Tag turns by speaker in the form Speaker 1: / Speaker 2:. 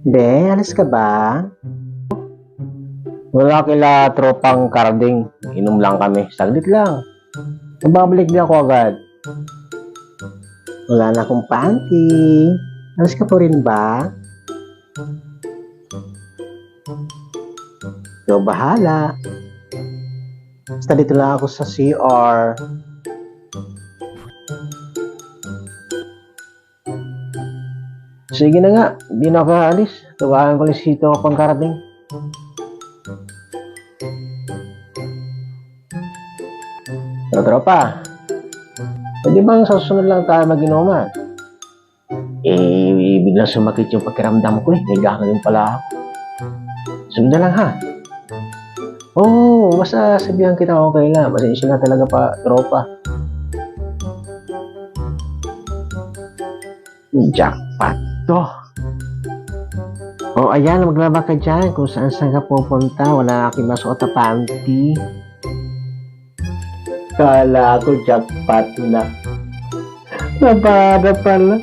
Speaker 1: Be, alas ka ba? Wala kila tropang karding. Inom lang kami. Saglit lang. Mababalik din ako agad. Wala na akong panty. Alas ka po rin ba? Ikaw bahala. Basta dito lang ako sa CR. Sige na nga, hindi na ako aalis. Tawagan ko lang si Tito pang karating. So, tropa, pwede bang sa susunod lang tayo mag-inuman? Biglang sumakit yung pakiramdam ko eh. Nagkakaroon pala ako. Sunod na lang ha. Oo, basta sabihan kita kung kailan. Pasensya na talaga pa, tropa. Jackpot to. O ayan, maglaba ka dyan kung saan ka pupunta. Wala aking masuot na panty. Kala ko jackpot na. Nabada pala.